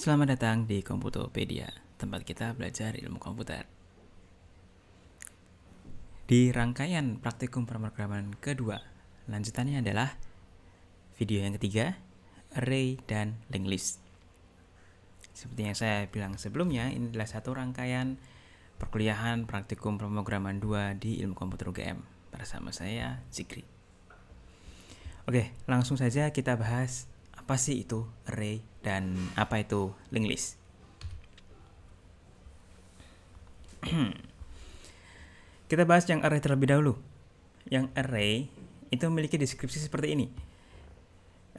Selamat datang di Komputopedia, tempat kita belajar ilmu komputer. Di rangkaian praktikum pemrograman kedua, lanjutannya adalah video yang ketiga, array dan linked list. Seperti yang saya bilang sebelumnya, ini adalah satu rangkaian perkuliahan praktikum pemrograman 2 di ilmu komputer UGM bersama saya, Zikri. Oke, langsung saja kita bahas apa sih itu array dan apa itu linked list. Kita bahas yang array terlebih dahulu. Yang array itu memiliki deskripsi seperti ini.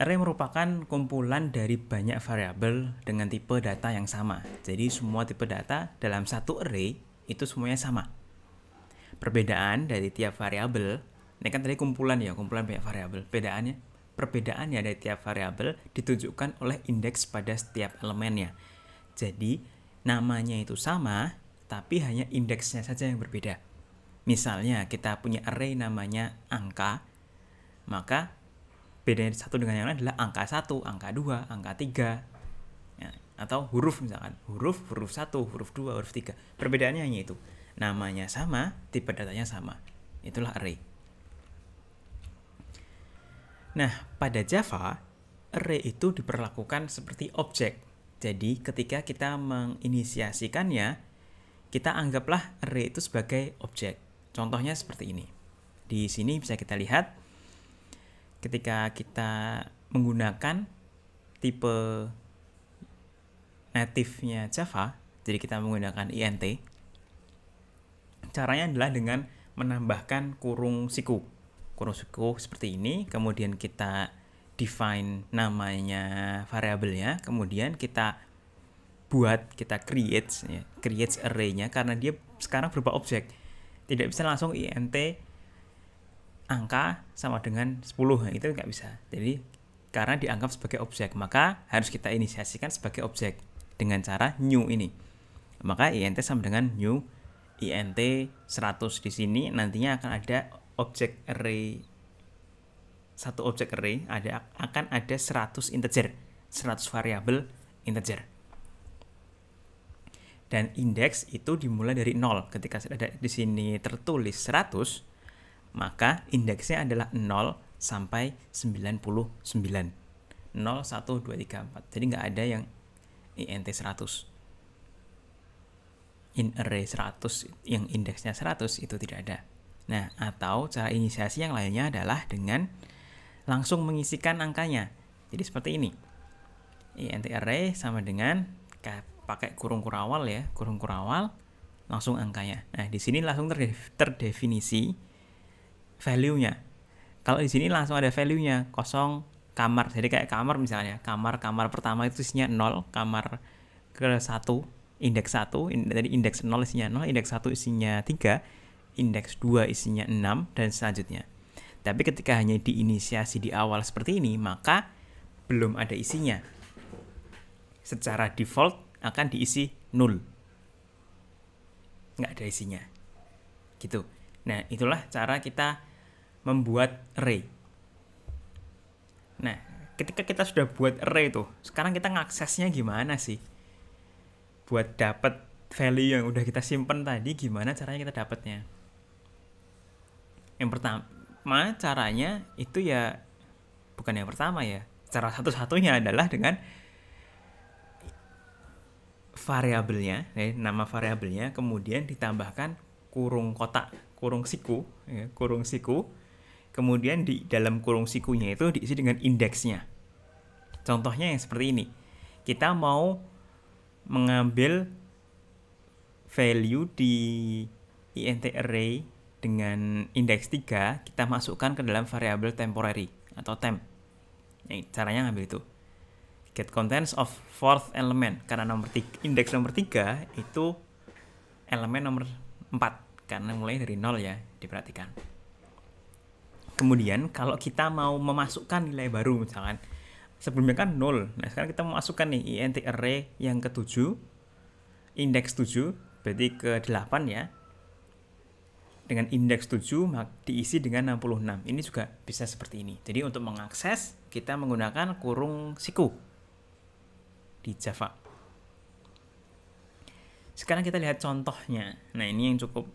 Array merupakan kumpulan dari banyak variabel dengan tipe data yang sama. Jadi semua tipe data dalam satu array itu semuanya sama. Perbedaan dari tiap variabel, ini kan tadi kumpulan banyak variabel. Perbedaannya dari tiap variabel ditunjukkan oleh indeks pada setiap elemennya. Jadi namanya itu sama, tapi hanya indeksnya saja yang berbeda. Misalnya kita punya array namanya angka, maka bedanya satu dengan yang lain adalah angka 1, angka 2, angka 3. Ya, atau huruf misalkan, huruf 1, huruf 2, huruf 3. Perbedaannya hanya itu. Namanya sama, tipe datanya sama. Itulah array. Nah, pada Java, array itu diperlakukan seperti objek. Jadi, ketika kita menginisiasikannya, kita anggaplah array itu sebagai objek. Contohnya seperti ini. Di sini bisa kita lihat, ketika kita menggunakan tipe native-nya Java, jadi kita menggunakan int, caranya adalah dengan menambahkan kurung siku. Kurung siku seperti ini, kemudian kita define namanya variabelnya, kemudian kita create array-nya karena dia sekarang berupa objek. Tidak bisa langsung int angka sama dengan 10, itu nggak bisa. Jadi karena dianggap sebagai objek, maka harus kita inisiasikan sebagai objek dengan cara new ini. Maka int sama dengan new int 100. Di sini nantinya akan ada objek array, satu objek array akan ada 100 integer, 100 variabel integer. Dan indeks itu dimulai dari 0. Ketika ada di sini tertulis 100, maka indeksnya adalah 0 sampai 99. 0, 1, 2, 3, 4. Jadi nggak ada yang int 100. In array 100 yang indeksnya 100 itu tidak ada. Nah, atau cara inisiasi yang lainnya adalah dengan langsung mengisikan angkanya. Jadi seperti ini. Int array sama dengan pakai kurung kurawal ya, kurung kurawal langsung angkanya. Nah, di sini langsung terdefinisi value-nya. Kalau di sini langsung ada value-nya, kosong kamar. Jadi kayak kamar misalnya, kamar pertama itu isinya 0, kamar ke-1 indeks 1, dari indeks 0 isinya 0, indeks 1 isinya 3, indeks 2 isinya 6, dan selanjutnya. Tapi ketika hanya diinisiasi di awal seperti ini, maka belum ada isinya. Secara default akan diisi 0. Nggak ada isinya. Gitu. Nah, itulah cara kita membuat array. Nah, ketika kita sudah buat array tuh, sekarang kita ngaksesnya gimana sih? Buat dapat value yang udah kita simpen tadi, gimana caranya kita dapatnya? Yang pertama caranya itu ya, bukan yang pertama ya, cara satu-satunya adalah dengan variabelnya, nama variabelnya, kemudian ditambahkan kurung kotak, kurung siku, kemudian di dalam kurung sikunya itu diisi dengan indeksnya. Contohnya yang seperti ini. Kita mau mengambil value di int array dengan indeks 3, kita masukkan ke dalam variabel temporary atau temp. Caranya ngambil itu. Get contents of fourth element, karena indeks nomor 3 itu elemen nomor 4, karena mulai dari 0 ya, diperhatikan. Kemudian kalau kita mau memasukkan nilai baru, misalkan sebelumnya kan 0, nah sekarang kita memasukkan nih int array yang ke-7, indeks 7, berarti ke-8 ya, dengan indeks 7 diisi dengan 66. Ini juga bisa seperti ini. Jadi untuk mengakses kita menggunakan kurung siku di Java. Sekarang kita lihat contohnya. Nah, ini yang cukup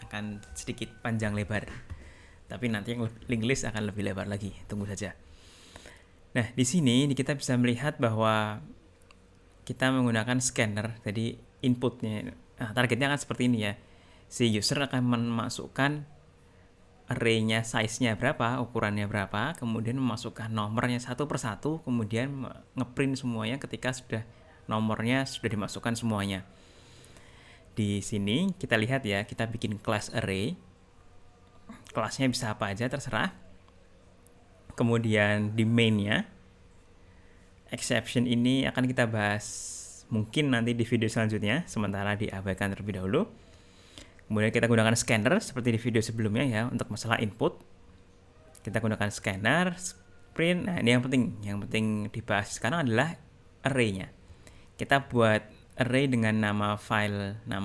akan sedikit panjang lebar. Tapi nanti yang linked list akan lebih lebar lagi. Tunggu saja. Nah, di sini kita bisa melihat bahwa kita menggunakan scanner. Jadi inputnya, targetnya akan seperti ini ya. Si user akan memasukkan array-nya, size-nya berapa, ukurannya berapa, kemudian memasukkan nomornya satu persatu, kemudian ngeprint semuanya ketika nomornya sudah dimasukkan semuanya. Di sini kita lihat ya, kita bikin class array. Kelasnya bisa apa aja, terserah. Kemudian di main-nya, exception ini akan kita bahas mungkin nanti di video selanjutnya, sementara diabaikan terlebih dahulu. Kemudian kita gunakan scanner seperti di video sebelumnya ya, untuk masalah input. Kita gunakan scanner, print. Nah, ini yang penting dibahas sekarang adalah array-nya. Kita buat array dengan nama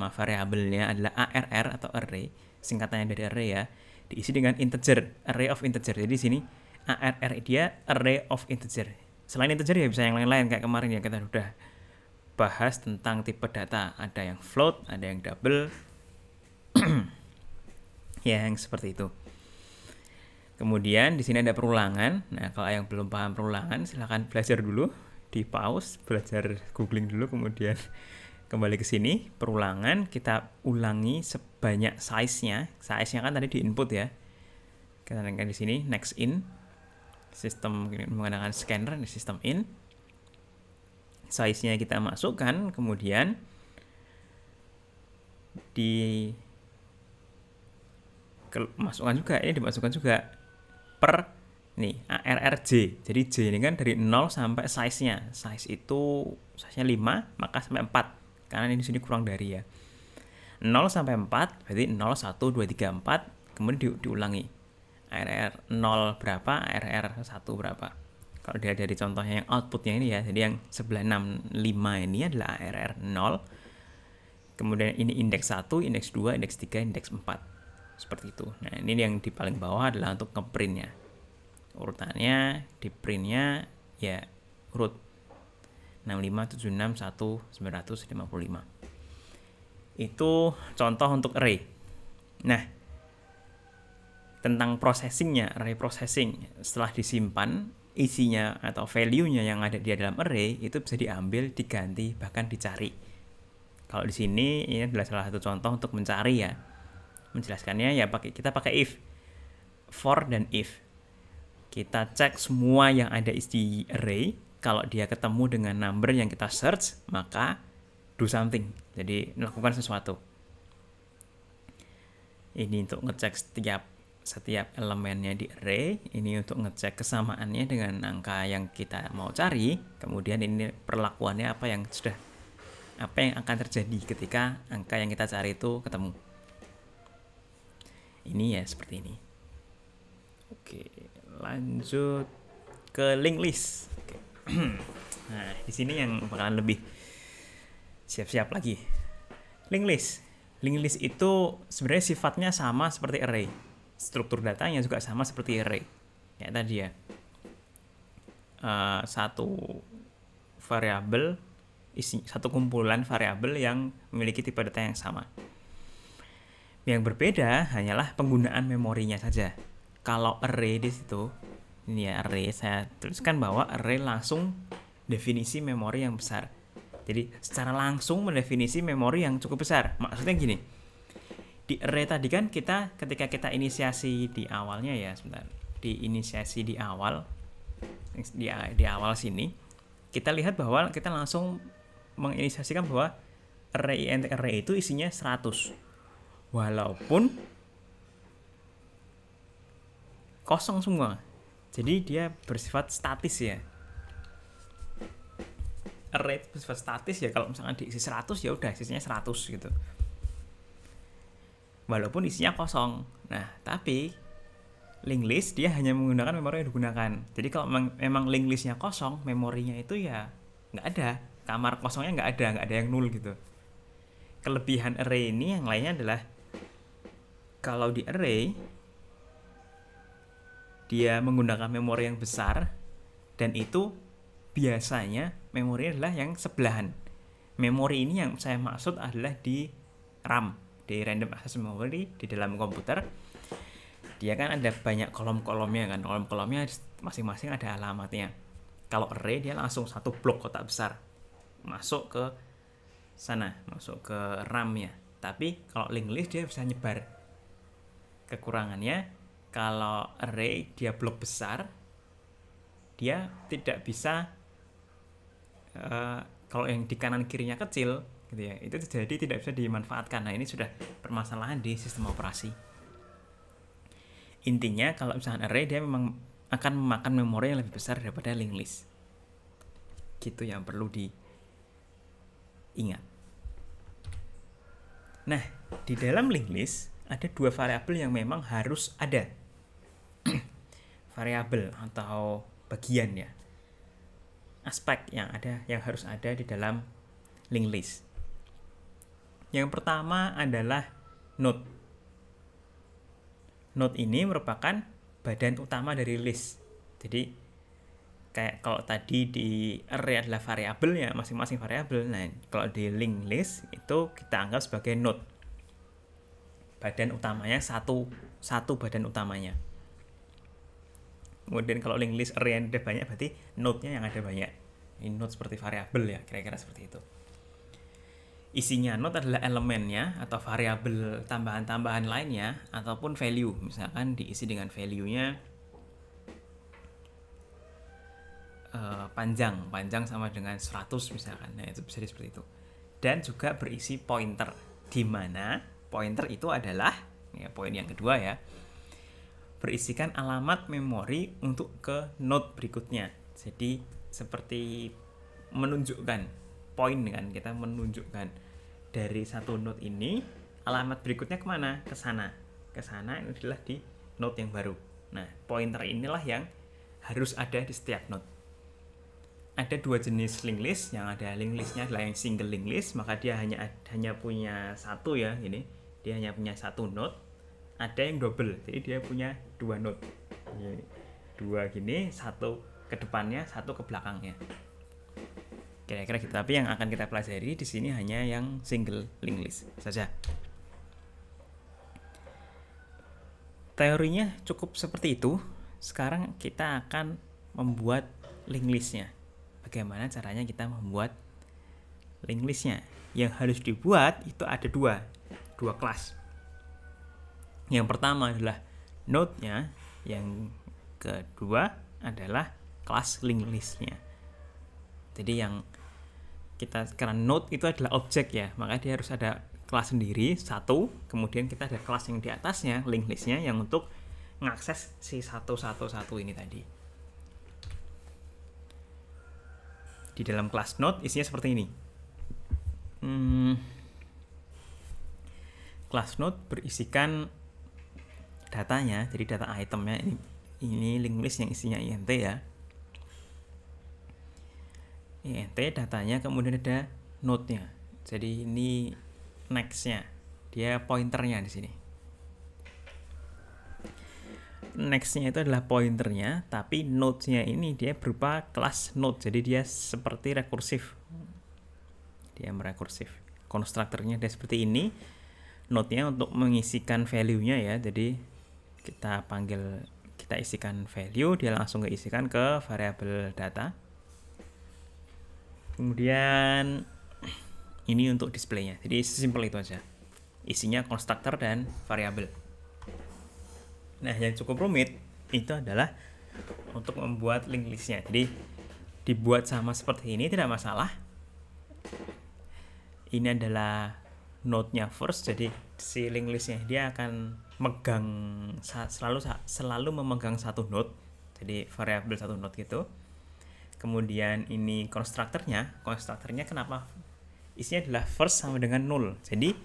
variabelnya adalah arr atau array, singkatannya dari array ya, diisi dengan integer, array of integer. Jadi di sini arr dia array of integer. Selain integer ya bisa yang lain-lain, kayak kemarin ya kita udah bahas tentang tipe data, ada yang float, ada yang double, ya yang seperti itu. Kemudian di sini ada perulangan. Nah, kalau yang belum paham perulangan silahkan belajar dulu, di pause, belajar googling dulu, kemudian kembali ke sini. Perulangan kita ulangi sebanyak size-nya. Size-nya kan tadi di input ya. Kita tekan di sini next in. Sistem menggunakan scanner di sistem in. Size-nya kita masukkan, kemudian dimasukkan juga per nih arrj. Jadi J ini kan dari 0 sampai size-nya. Size itu size-nya 5, maka sampai 4. Karena ini di sini kurang dari ya. 0 sampai 4 berarti 0 1 2 3 4, kemudian diulangi. ARR 0 berapa, ARR 1 berapa. Kalau dia dari contohnya yang outputnya ini ya, jadi yang sebelah 65 ini adalah ARR 0. Kemudian ini indeks 1, indeks 2, indeks 3, indeks 4. Seperti itu. Nah, ini yang di paling bawah adalah untuk ngeprintnya. Urutannya di printnya ya urut 65 76 1 955. Itu contoh untuk array. Nah, tentang processingnya, array processing, setelah disimpan, isinya atau value-nya yang ada di dalam array itu bisa diambil, diganti, bahkan dicari. Kalau di sini ini adalah salah satu contoh untuk mencari ya. Menjelaskannya ya kita pakai if, for dan if. Kita cek semua yang ada di array. Kalau dia ketemu dengan number yang kita search, maka do something. Jadi melakukan sesuatu. Ini untuk ngecek setiap elemennya di array. Ini untuk ngecek kesamaannya dengan angka yang kita mau cari. Kemudian ini perlakuannya apa yang akan terjadi ketika angka yang kita cari itu ketemu. Ini ya seperti ini. Oke, lanjut ke linked list. Oke. Nah, di sini yang bakalan lebih siap-siap lagi. Linked list itu sebenarnya sifatnya sama seperti array. Struktur datanya juga sama seperti array. Kayak tadi ya. Satu kumpulan variabel yang memiliki tipe data yang sama. Yang berbeda hanyalah penggunaan memorinya saja. Kalau array di situ, ini ya array, saya tuliskan bahwa array langsung definisi memori yang besar. Jadi secara langsung mendefinisi memori yang cukup besar. Maksudnya gini, di array tadi kan ketika kita inisiasi di awalnya ya, diinisiasi di awal sini, kita lihat bahwa kita langsung menginisiasikan bahwa array itu isinya 100. Walaupun kosong semua. Jadi dia bersifat statis ya. Array bersifat statis ya, kalau misalkan diisi 100 ya udah isinya 100 gitu. Walaupun isinya kosong. Nah, tapi linked list dia hanya menggunakan memori yang digunakan. Jadi kalau memang linked listnya kosong, memorinya itu ya nggak ada. Kamar kosongnya nggak ada yang nol gitu. Kelebihan array ini yang lainnya adalah kalau di array dia menggunakan memori yang besar, dan itu biasanya memorinya adalah yang sebelahan. memori ini yang saya maksud adalah di RAM, di random access memory di dalam komputer. Dia kan ada banyak kolom-kolomnya kan, kolom-kolomnya masing-masing ada alamatnya. Kalau array dia langsung satu blok kotak besar masuk ke sana, masuk ke RAM-nya. Tapi kalau linked list dia bisa nyebar. Kekurangannya kalau array dia blok besar, dia tidak bisa kalau yang di kanan kirinya kecil gitu ya, itu jadi tidak bisa dimanfaatkan. Nah, ini sudah permasalahan di sistem operasi. Intinya kalau misalnya array dia memang akan memakan memori yang lebih besar daripada linked list. Gitu yang perlu diingat. Nah, di dalam linked list ada dua variabel yang memang harus ada. Variabel atau bagian ya, aspek yang harus ada di dalam linked list. Yang pertama adalah node. Node ini merupakan badan utama dari list. Jadi kayak kalau tadi di array adalah variabel ya, masing-masing variabel. Nah, kalau di linked list itu kita anggap sebagai node. Badan utamanya satu badan utamanya. Kemudian kalau linked list array yang ada banyak, berarti node-nya yang ada banyak. Ini node seperti variabel ya, kira-kira seperti itu. Isinya node adalah elemennya atau variabel tambahan-tambahan lainnya ataupun value. Misalkan diisi dengan value-nya panjang sama dengan 100 misalkan. Nah, itu bisa seperti itu. Dan juga berisi pointer, di mana pointer itu adalah ya, poin yang kedua ya, berisikan alamat memori untuk ke node berikutnya. Jadi seperti menunjukkan poin kan, kita menunjukkan dari satu node ini alamat berikutnya kemana, ke sana ini adalah di node yang baru. Nah, pointer inilah yang harus ada di setiap node. Ada dua jenis linked list. Yang ada linked listnya adalah yang single linked list, maka dia hanya punya satu ya, ini dia hanya punya satu node. Ada yang double, jadi dia punya dua node, dua gini, satu ke depannya, satu ke belakangnya, kira-kira gitu. Tapi yang akan kita pelajari di sini hanya yang single linked list saja. Teorinya cukup seperti itu. Sekarang kita akan membuat linked listnya. Bagaimana caranya kita membuat linked listnya? Yang harus dibuat itu ada dua kelas. Yang pertama adalah node-nya, yang kedua adalah kelas linked list-nya. Jadi yang karena node itu adalah objek ya, maka dia harus ada kelas sendiri satu, kemudian kita ada kelas yang di atasnya, linked list-nya, yang untuk mengakses si satu ini tadi. Di dalam kelas node isinya seperti ini. Kelas node berisikan datanya, jadi data itemnya ini linked list yang isinya int ya, int datanya, kemudian ada node-nya, jadi ini next-nya, dia pointernya di sini. Next-nya itu adalah pointernya, tapi node-nya ini dia berupa kelas node, jadi dia seperti rekursif, dia merekursif. Konstruktornya dia seperti ini. Node-nya untuk mengisikan value-nya ya, jadi kita isikan value, dia langsung keisikan ke variabel data. Kemudian ini untuk display-nya. Jadi sesimpel itu aja. Isinya konstruktor dan variabel. Nah, yang cukup rumit itu adalah untuk membuat linked list-nya. Jadi dibuat sama seperti ini tidak masalah. Ini adalah node-nya first, jadi si linked list-nya dia akan selalu memegang satu node, jadi variabel satu node gitu. Kemudian ini konstruktornya kenapa isinya adalah first sama dengan 0, jadi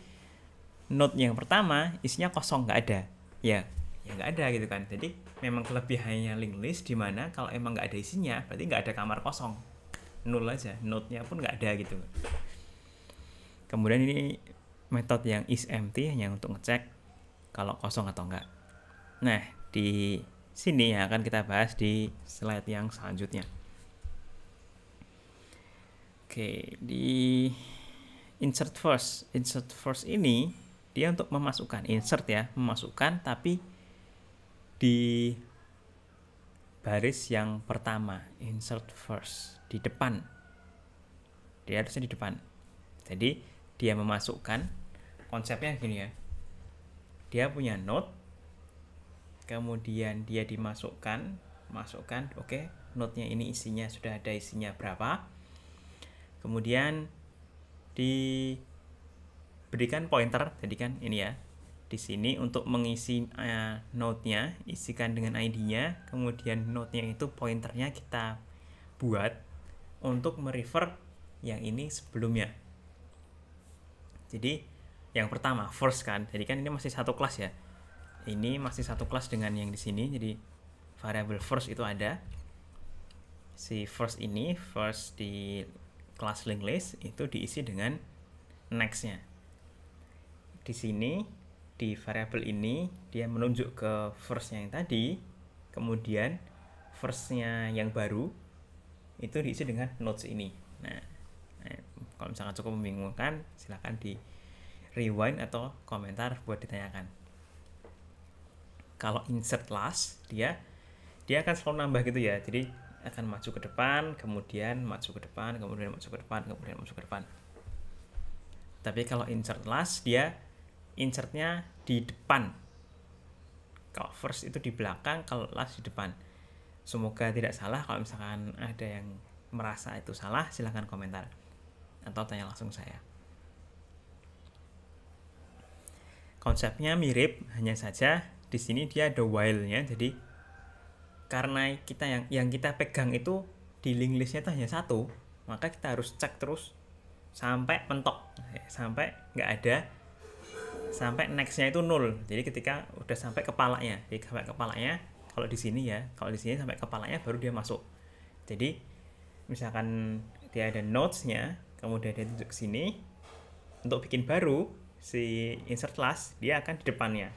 node yang pertama isinya kosong, nggak ada ya nggak ada gitu kan. Jadi memang kelebihannya linked list, dimana kalau emang nggak ada isinya berarti nggak ada kamar kosong, 0 aja, node-nya pun nggak ada gitu. Kemudian ini metode yang isEmpty hanya untuk ngecek kalau kosong atau enggak. Nah, di sini yang akan kita bahas di slide yang selanjutnya. Oke, di Insert first ini dia untuk memasukkan, insert ya, memasukkan tapi di baris yang pertama, insert first, di depan. Dia harusnya di depan. Jadi dia memasukkan, konsepnya gini ya. Dia punya node, kemudian dia masukkan, oke, node-nya ini isinya sudah ada isinya berapa. Kemudian diberikan pointer, jadi kan ini ya. Di sini untuk mengisi node-nya, isikan dengan ID-nya, kemudian node-nya itu pointernya kita buat untuk merefer yang ini sebelumnya. Jadi yang pertama first kan, jadi kan ini masih satu kelas ya. Ini masih satu kelas dengan yang di sini, jadi variable first itu ada. Si first ini, first di kelas linked list itu diisi dengan next-nya. Di sini di variable ini dia menunjuk ke first-nya yang tadi, kemudian first-nya yang baru itu diisi dengan nodes ini. Nah, kalau misalkan cukup membingungkan, silahkan di rewind atau komentar buat ditanyakan. Kalau insert last, dia akan selalu nambah gitu ya. Jadi akan maju ke depan, kemudian maju ke depan, kemudian maju ke depan, kemudian maju ke depan. Tapi kalau insert last, dia insertnya di depan. Kalau first itu di belakang, kalau last di depan. Semoga tidak salah. Kalau misalkan ada yang merasa itu salah, silahkan komentar atau tanya langsung saya. Konsepnya mirip, hanya saja di sini dia ada while-nya. Jadi karena kita yang kita pegang itu di linked list-nya itu hanya satu, maka kita harus cek terus sampai mentok, sampai nggak ada, sampai next-nya itu 0. Jadi ketika udah sampai kepalanya, kalau di sini sampai kepalanya baru dia masuk. Jadi misalkan dia ada nodes-nya, kemudian dia tunjuk ke sini, untuk bikin baru si insert last dia akan di depannya.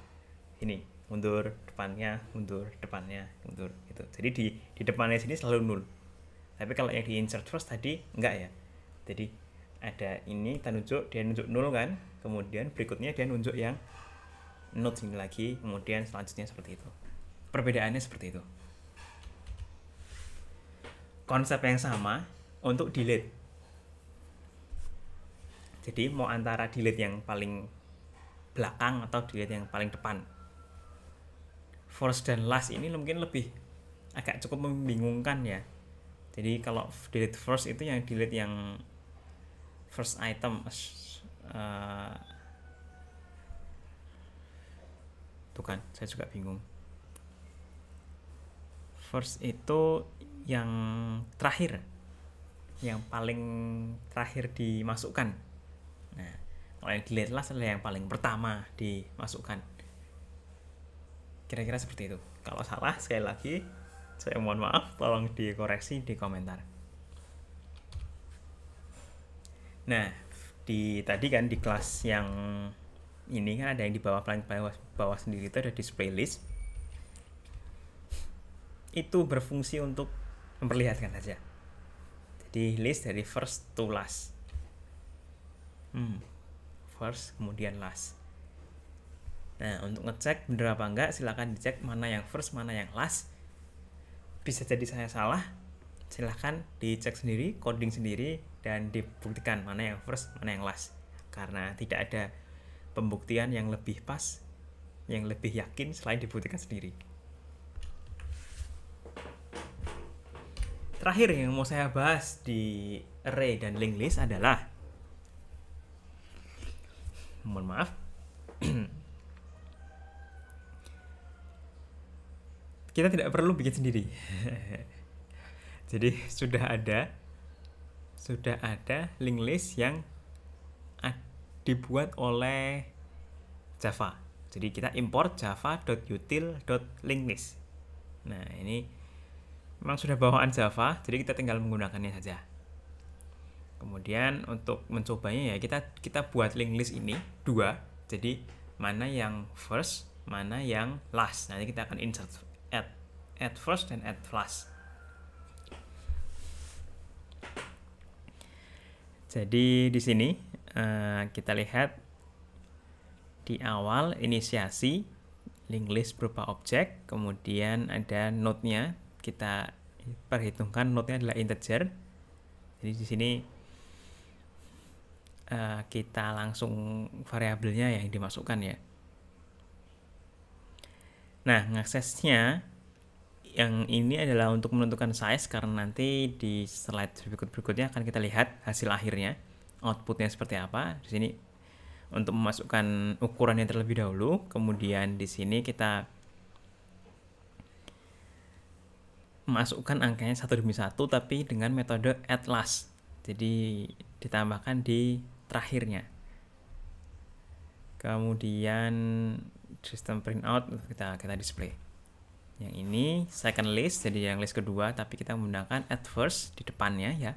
Ini mundur depannya, mundur depannya, mundur gitu. Jadi di depannya sini selalu 0. Tapi kalau yang di insert first tadi enggak ya. Jadi ada ini dia nunjuk 0 kan, kemudian berikutnya dia nunjuk yang node sini lagi, kemudian selanjutnya seperti itu. Perbedaannya seperti itu. Konsep yang sama untuk delete. Jadi mau antara delete yang paling belakang atau delete yang paling depan. First dan last ini mungkin lebih agak cukup membingungkan ya. Jadi kalau delete first itu yang delete yang first item, tuh kan saya juga bingung. First itu yang terakhir, yang paling terakhir dimasukkan. Nah, kalau yang delete last adalah yang paling pertama dimasukkan. Kira-kira seperti itu. Kalau salah, sekali lagi saya mohon maaf, tolong dikoreksi di komentar. Nah, tadi kan di kelas yang ini kan ada yang di bawah sendiri itu ada display list. Itu berfungsi untuk memperlihatkan saja. Jadi list dari first to last. First kemudian last. Nah, untuk ngecek bener apa enggak, silakan dicek mana yang first, mana yang last. Bisa jadi saya salah, silahkan dicek sendiri, coding sendiri, dan dibuktikan mana yang first, mana yang last. Karena tidak ada pembuktian yang lebih pas, yang lebih yakin selain dibuktikan sendiri. Terakhir yang mau saya bahas di array dan linked list adalah, mohon maaf, kita tidak perlu bikin sendiri. Jadi sudah ada linked list yang dibuat oleh Java. Jadi kita import java.util.linkedList. Nah, ini memang sudah bawaan Java, jadi kita tinggal menggunakannya saja. Kemudian untuk mencobanya ya kita buat linked list ini 2. Jadi mana yang first, mana yang last. Nanti kita akan insert add first dan add last. Jadi di sini kita lihat di awal inisiasi linked list berupa objek, kemudian ada node-nya, kita perhitungkan node-nya adalah integer. Jadi di sini kita langsung variabelnya yang dimasukkan ya. Nah, ngaksesnya yang ini adalah untuk menentukan size, karena nanti di slide berikutnya akan kita lihat hasil akhirnya, outputnya seperti apa. Di sini untuk memasukkan ukurannya terlebih dahulu, kemudian di sini kita masukkan angkanya satu demi satu, tapi dengan metode at last. Jadi ditambahkan di terakhirnya. Kemudian sistem printout kita display. Yang ini second list, jadi yang list kedua, tapi kita menggunakan at first di depannya ya.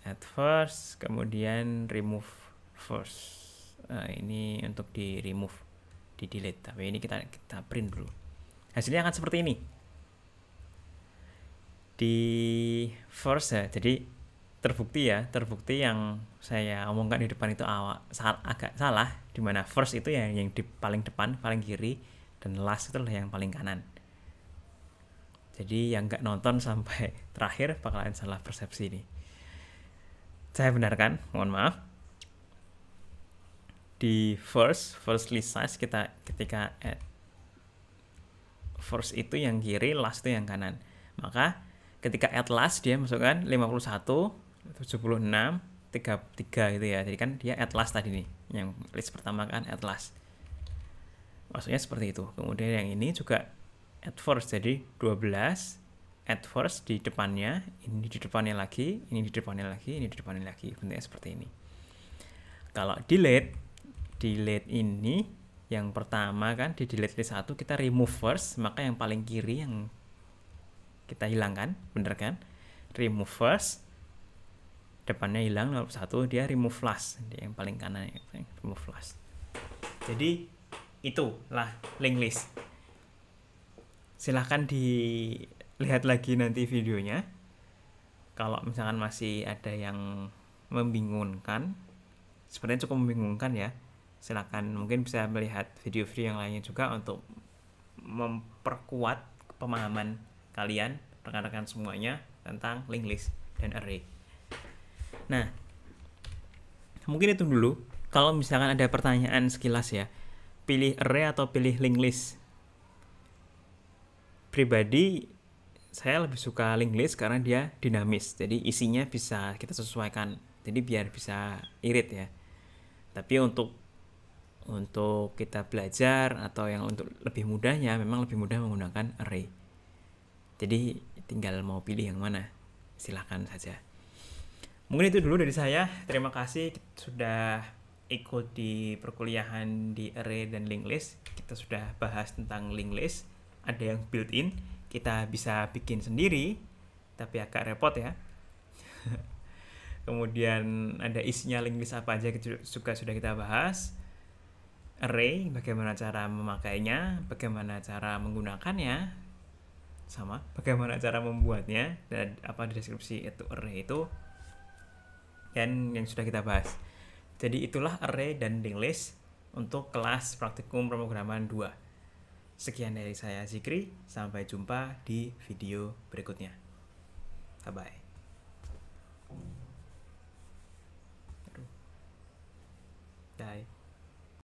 At first, kemudian remove first. Ini untuk di remove, di delete. Tapi ini kita print dulu. Hasilnya akan seperti ini. Di first ya, jadi terbukti yang saya omongkan di depan itu agak salah, dimana first itu yang di paling depan, paling kiri, dan last itu adalah yang paling kanan. Jadi yang nggak nonton sampai terakhir bakalan salah persepsi ini. Saya benarkan, mohon maaf. Di first list size kita ketika add first itu yang kiri, last itu yang kanan. Maka ketika add last dia masukkan 51, 76, 33 gitu ya. Jadi kan dia at last tadi nih. Yang list pertama kan at last. Maksudnya seperti itu. Kemudian yang ini juga at first. Jadi 12 at first di depannya, ini di depannya lagi, ini di depannya lagi, ini di depannya lagi. Bentuknya seperti ini. Kalau delete ini yang pertama kan di delete list 1 kita remove first, maka yang paling kiri yang kita hilangkan, bener kan? Remove first, depannya hilang 1, dia remove last, dia yang paling kanan remove last. Jadi itulah linked list. Silahkan dilihat lagi nanti videonya. Kalau misalkan masih ada yang membingungkan, sepertinya cukup membingungkan ya, silahkan mungkin bisa melihat video-video yang lainnya juga untuk memperkuat pemahaman kalian, rekan-rekan semuanya, tentang linked list dan array. Nah, mungkin itu dulu. Kalau misalkan ada pertanyaan sekilas ya, pilih array atau pilih linked list. Pribadi, saya lebih suka linked list karena dia dinamis. Jadi isinya bisa kita sesuaikan. Jadi biar bisa irit ya. Tapi untuk kita belajar atau yang untuk lebih mudahnya, memang lebih mudah menggunakan array. Jadi tinggal mau pilih yang mana, silahkan saja. Mungkin itu dulu dari saya. Terima kasih sudah ikut di perkuliahan di array dan linked list. Kita sudah bahas tentang linked list. Ada yang built-in, kita bisa bikin sendiri, tapi agak repot ya. Kemudian ada isinya linked list apa aja juga sudah kita bahas. Array, bagaimana cara memakainya, bagaimana cara menggunakannya, sama bagaimana cara membuatnya, dan apa di deskripsi itu array itu, dan yang sudah kita bahas. Jadi itulah array dan linked list untuk kelas praktikum pemrograman 2. Sekian dari saya Zikri, sampai jumpa di video berikutnya. Bye-bye.